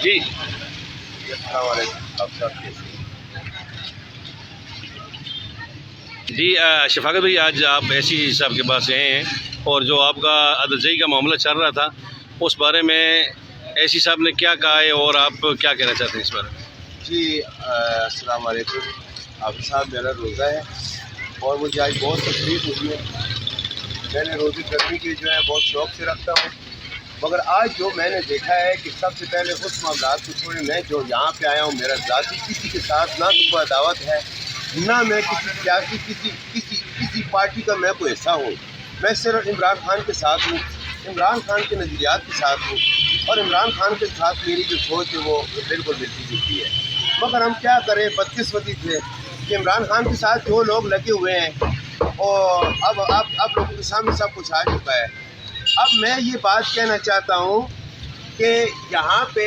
جی السلام علیکم، آپ صاحب کیسے ہیں؟ جی شفاقت بھائی، آج آپ اے سی صاحب کے پاس گئے ہیں اور جو آپ کا عدلزئی کا معاملہ چل رہا تھا اس بارے میں اے سی صاحب نے کیا کہا ہے اور آپ کیا کہنا چاہتے ہیں اس بارے میں؟ جی السلام علیکم، آپ صاحب میرا روزہ ہے اور مجھے آج بہت تکلیف ہوئی ہے۔ میں نے روزے کرنے کے جو ہے بہت شوق سے رکھتا ہوں، مگر آج جو میں نے دیکھا ہے کہ سب سے پہلے اس معاملات کو چھوڑے، میں جو یہاں پہ آیا ہوں میرا ذاتی کسی کے ساتھ نہ تو کوئی عداوت ہے، نہ میں کسی سیاسی کسی پارٹی کا میں کوئی حصہ ہوں۔ میں صرف عمران خان کے ساتھ ہوں، عمران خان کے نظریات کے ساتھ ہوں، اور عمران خان کے ساتھ میری جو سوچ ہے وہ بالکل ملتی جلتی ہے۔ مگر ہم کیا کریں، بدقسمتی سے کہ عمران خان کے ساتھ جو لوگ لگے ہوئے ہیں اور اب لوگوں کے سامنے سب کچھ آ چکا ہے۔ اب میں یہ بات کہنا چاہتا ہوں کہ یہاں پہ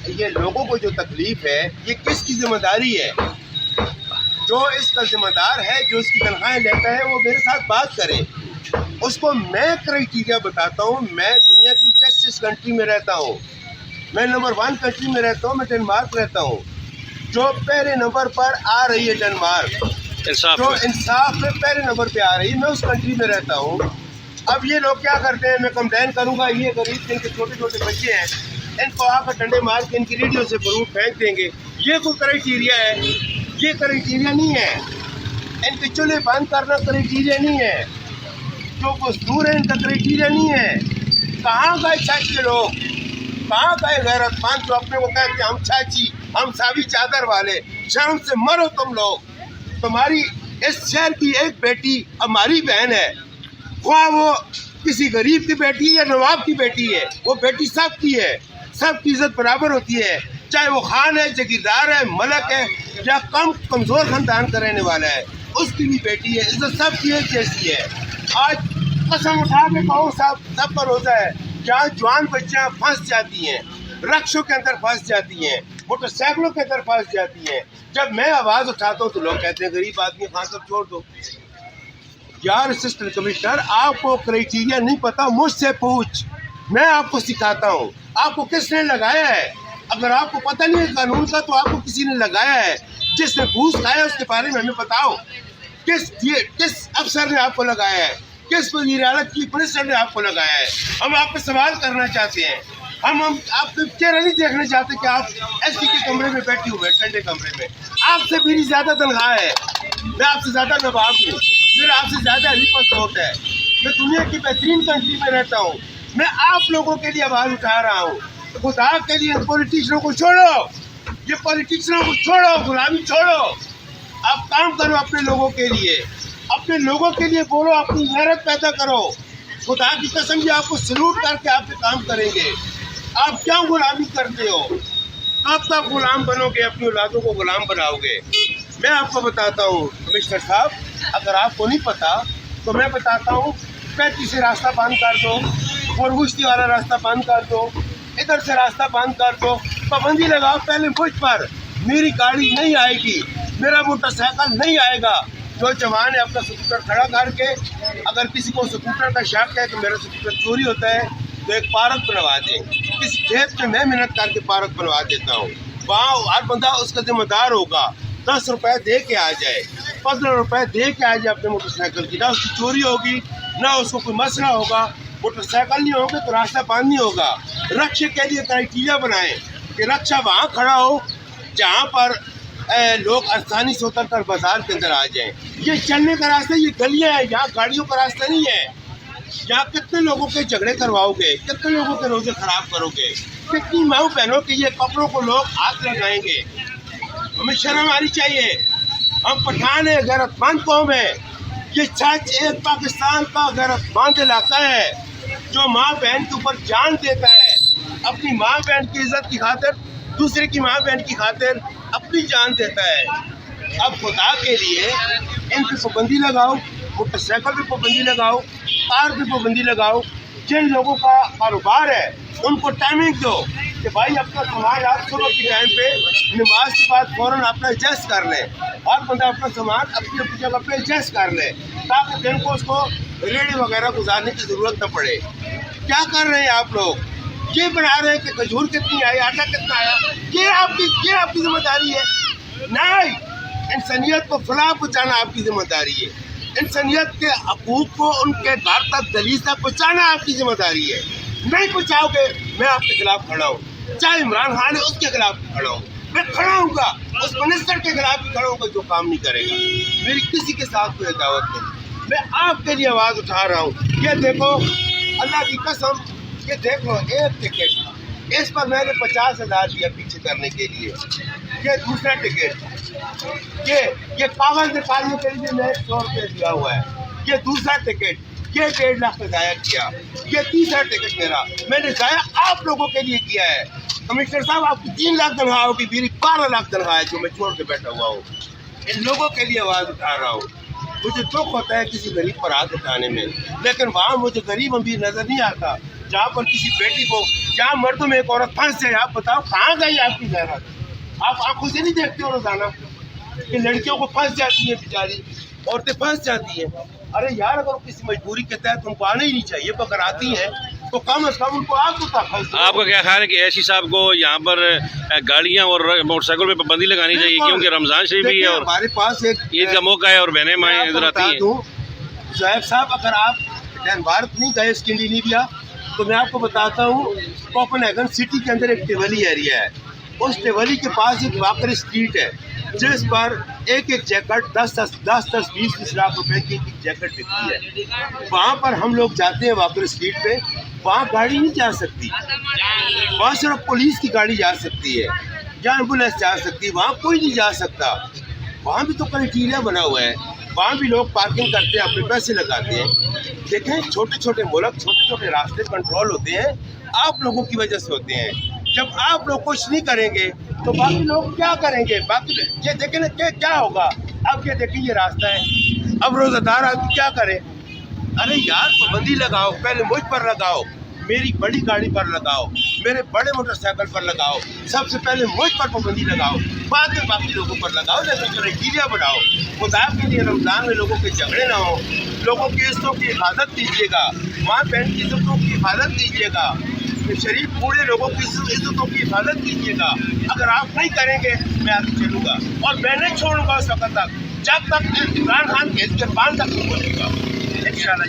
یہ لوگوں کو جو تکلیف ہے یہ کس کی ذمہ داری ہے؟ جو اس کا ذمہ دار ہے، جو اس کی تنخواہیں لیتا ہے، وہ میرے ساتھ بات کرے۔ اس کو میں کرائٹیریا بتاتا ہوں۔ میں دنیا کی جسٹس کنٹری میں رہتا ہوں، میں نمبر 1 کنٹری میں رہتا ہوں، میں ڈنمارک رہتا ہوں، جو پہلے نمبر پر آ رہی ہے ڈنمارک، جو انصاف میں پہلے نمبر پہ آ رہی ہے، میں اس کنٹری میں رہتا ہوں۔ اب یہ لوگ کیا کرتے ہیں، میں کمپلین کروں گا، یہ غریب جن کے چھوٹے چھوٹے بچے ہیں ان کو آ کر ڈنڈے مار کے ان کی ریڈیو سے فروٹ پھینک دیں گے۔ یہ کوئی کرائٹیریا ہے؟ یہ کرائٹیریا نہیں ہے۔ ان کے چولہے بند کرنا کرائٹیریا نہیں ہے، جو مزدور ہیں ان کا کرائٹیریا نہیں ہے۔ کہاں گئے چاچے لوگ، کہاں گئے غیرت مند جو اپنے کو کہتے ہیں ہم چاچی، ہم سابی چادر والے؟ شرم سے مرو تم لوگ۔ تمہاری اس شہر کی ایک بیٹی ہماری بہن ہے، خواہ وہ کسی غریب کی بیٹی ہے یا نواب کی بیٹی ہے، وہ بیٹی سب کی ہے، سب کی عزت برابر ہوتی ہے، چاہے وہ خان ہے، جگیردار ہے، ملک ہے یا کمزور خاندان کا رہنے والا ہے، اس کی بھی بیٹی ہے، عزت سب کی ایک جیسی ہے۔ آج قسم اٹھا کے کہو سب کا روزہ ہے، جہاں جوان بچیاں پھنس جاتی ہیں، رکشوں کے اندر پھنس جاتی ہیں، موٹر سائیکلوں کے اندر پھنس جاتی ہیں، جب میں آواز اٹھاتا ہوں تو لوگ کہتے ہیں غریب آدمی، خان صاحب چھوڑ دو۔ یار اسسٹنٹ کمشنر، آپ کو کرائٹیریا نہیں پتا، مجھ سے پوچھ، میں آپ کو سکھاتا ہوں۔ آپ کو کس نے لگایا ہے؟ اگر آپ کو پتہ نہیں ہے قانون کا تو آپ کو کسی نے لگایا ہے۔ جس نے گھوس کھایا اس کے بارے میں ہمیں بتاؤ، کس افسر نے آپ کو لگایا ہے؟ کس وزیر اعلیٰ چیف منسٹر نے آپ کو لگایا ہے؟ ہم آپ پہ سوال کرنا چاہتے ہیں۔ ہم آپ کا چہرہ نہیں دیکھنا چاہتے کہ آپ ایس پی کے کمرے میں بیٹھے ہوئے ہیں، ٹھنڈے کمرے میں۔ آپ سے میری زیادہ تنخواہ ہے، میں آپ سے زیادہ نواب ہوں، میرا آپ سے زیادہ ہی پاسپورٹ ہے، میں دنیا کی بہترین کنٹری میں رہتا ہوں، میں آپ لوگوں کے لیے آواز اٹھا رہا ہوں۔ خدا کے لیے پولیٹیشنوں کو چھوڑو، یہ پولیٹیشنوں کو چھوڑو، غلامی چھوڑو، آپ کام کرو اپنے لوگوں کے لیے، اپنے لوگوں کے لیے بولو، اپنی غیرت پیدا کرو۔ خدا کی قسم یہ آپ کو سلوٹ کر کے آپ پہ کام کریں گے۔ آپ کیوں غلامی کرتے ہو؟ کب تک غلام بنو گے، اپنی اولادوں کو غلام بناؤ گے؟ میں آپ کو بتاتا ہوں کمشنر صاحب، اگر آپ کو نہیں پتا تو میں بتاتا ہوں، 35 سے راستہ بند کر دو، پورگشتی والا راستہ بند کر دو، ادھر سے راستہ بند کر دو، پابندی لگاؤ پہلے مجھ پر، میری گاڑی نہیں آئے گی، میرا موٹر سائیکل نہیں آئے گا۔ جو جوان ہے اپنا سکوٹر کھڑا کر کے، اگر کسی کو سکوٹر کا شک ہے کہ میرا سکوٹر چوری ہوتا ہے تو ایک پارک بنوا دیں۔ اس کھیت میں محنت کر کے پارک بنوا دیتا ہوں، وہاں ہر بندہ اس کا ذمہ دار ہوگا، 10 روپے دے کے آ جائے، 15 روپے دے کے آ جائے اپنے موٹر سائیکل کی، نہ اس کی چوری ہوگی، نہ اس کو کوئی مسئلہ ہوگا۔ موٹر سائیکل نہیں ہوگا تو راستہ بند نہیں ہوگا۔ رکشے کے لیے کرائٹیریا بنائیں کہ رکشا وہاں کھڑا ہو جہاں پر لوگ آسانی سے اتر کر بازار کے اندر آ جائیں۔ یہ چلنے کا راستہ، یہ گلیاں ہیں، یہاں گاڑیوں کا راستہ نہیں ہے۔ یہاں کتنے لوگوں کے جھگڑے کرواؤ گے، کتنے لوگوں کے روزے خراب کرو گے، کتنی ماؤں بہنوں کے یہ کپڑوں کو لوگ ہاتھ لگائیں گے؟ ہمیں شرم آنی چاہیے۔ ہم پٹھان ہیں، غیرت مند قوم ہے۔ یہ سچ ایک پاکستان کا غیرت مند علاقہ ہے جو ماں بہن کے اوپر جان دیتا ہے، اپنی ماں بہن کی عزت کی خاطر، دوسرے کی ماں بہن کی خاطر اپنی جان دیتا ہے۔ اب خدا کے لیے ان پہ پابندی لگاؤ، موٹر سائیکل پہ پابندی لگاؤ، کار پہ پابندی لگاؤ۔ جن لوگوں کا کاروبار ہے ان کو ٹائمنگ دو کہ بھائی اپنا سامان آپ صبح کے ٹائم پہ نماز کے بعد فوراً اپنا ایڈجسٹ کر لیں، ہر بندہ اپنا سامان اپنی اپنی جگہ پہ ایڈجسٹ کر لے تاکہ دن کو اس کو ریڑھی وغیرہ گزارنے کی ضرورت نہ پڑے۔ کیا کر رہے ہیں آپ لوگ؟ یہ بنا رہے ہیں کہ کھجور کتنی آئی, آٹا کتنا آیا, یہ آپ کی ذمہ داری ہے. نہیں, انسانیت کو فلاح پہنچانا آپ کی ذمہ داری ہے. انسانیت کے حقوق کو ان کے گھر تک دہلیز تک پہنچانا آپ کی ذمہ داری ہے. نہیں پہنچاؤ گے میں آپ کے خلاف کھڑا ہوں, چاہے عمران خان ہے اس کے خلاف کھڑا ہوں, میں کھڑا ہوں گا اس منسٹر کے خلاف بھی کھڑا ہوں گا جو کام نہیں کرے گا. میری کسی کے ساتھ کوئی عداوت نہیں, میں آپ کے لیے آواز اٹھا رہا ہوں. یہ دیکھو اللہ کی قسم, یہ دیکھو ایک ٹکٹ اس پر میں نے 50,000 دیا پیچھے کرنے کے لیے. یہ دوسرا ٹکٹ, یہ کاغذ نکالنے کے لیے میں 100 روپے دیا ہوا ہے. یہ دوسرا ٹکٹ, یہ 1.5 لاکھ ضائع کیا. یہ تیسرا ٹکٹ میرا میں نے ضائع آپ لوگوں کے لیے کیا ہے. کمشنر صاحب آپ کی 3 لاکھ تنخواہ ہوگی, میری 12 لاکھ تنخواہ ہے جو میں چھوڑ کے بیٹھا ہوا ہوں. ان لوگوں کے لیے آواز اٹھا رہا ہوں. مجھے دکھ ہوتا ہے کسی غریب پر ہاتھ اٹھانے میں, لیکن وہاں مجھے غریب امیر نظر نہیں آتا. جہاں پر کسی بیٹی کو, جہاں مردوں میں ایک عورت پھنس جائے, آپ بتاؤ کہاں گئی آپ کی غیرت؟ آپ آنکھوں سے نہیں دیکھتے ہو روزانہ کہ لڑکیوں کو پھنس جاتی ہیں, بیچاری عورتیں پھنس جاتی ہیں. ارے یار, اگر کسی مجبوری کے تحت ان کو آنا ہی نہیں چاہیے, اگر آتی ہیں تو کم از کم ان کو آپ کو آپ کا کیا خیال ہے کہ ایسی صاحب کو یہاں پر گاڑیاں اور موٹر سائیکل پہ پابندی لگانی چاہیے, کیونکہ رمضان شریف بھی ہے اور ہمارے پاس ایک عید کا موقع ہے اور بہنیں مائیں ادھر آتی ہیں. زہیب صاحب, اگر آپ ڈین بھارت نہیں گئے اسکینڈینیویا, تو میں آپ کو بتاتا ہوں کوپن ہیگن سٹی کے اندر ایک ٹیولی ایریا ہے. اس ٹیولی کے پاس ایک واکر اسٹریٹ ہے جس پر ایک جیکٹ 10-20 لاکھ روپے کی ایک جیکٹ بکتی ہے. وہاں پر ہم لوگ جاتے ہیں واکر اسٹریٹ پہ, وہاں گاڑی نہیں جا سکتی, وہاں صرف پولیس کی گاڑی جا سکتی ہے یا ایمبولینس جا سکتی ہے, وہاں کوئی نہیں جا سکتا. وہاں بھی تو کرائٹیریا بنا ہوا ہے, وہاں بھی لوگ پارکنگ کرتے ہیں, اپنے پیسے لگاتے ہیں. دیکھیں چھوٹے چھوٹے ملک, چھوٹے چھوٹے راستے کنٹرول ہوتے ہیں, آپ لوگوں کی وجہ سے ہوتے ہیں. جب آپ لوگ کچھ نہیں کریں گے تو باقی لوگ کیا کریں گے؟ باقی یہ دیکھیں نا کہ کیا ہوگا. اب یہ دیکھیں یہ راستہ ہے, اب روزہ دار آدمی کیا کرے؟ ارے یار پابندی لگاؤ, پہلے مجھ پر لگاؤ, میری بڑی گاڑی پر لگاؤ, میرے بڑے موٹر سائیکل پر لگاؤ. سب سے پہلے مجھ پر پابندی لگاؤ, بعد میں باقی لوگوں پر لگاؤ, لیکن کرائٹیریا بناؤ. خدا کے لیے رمضان میں لوگوں کے جھگڑے نہ ہوں, لوگوں کی عزتوں کی حفاظت کیجیے گا, ماں بہن کی عزتوں کی حفاظت کیجیے گا, شریف بوڑھے لوگوں کی عزتوں کی حفاظت کیجیے گا. اگر آپ نہیں کریں گے میں آگے چلوں گا, اور میں نہیں چھوڑوں گا اس وقت تک جب تک عمران خان کے 5 تک نہیں پہنچے گا. انشاءاللہ.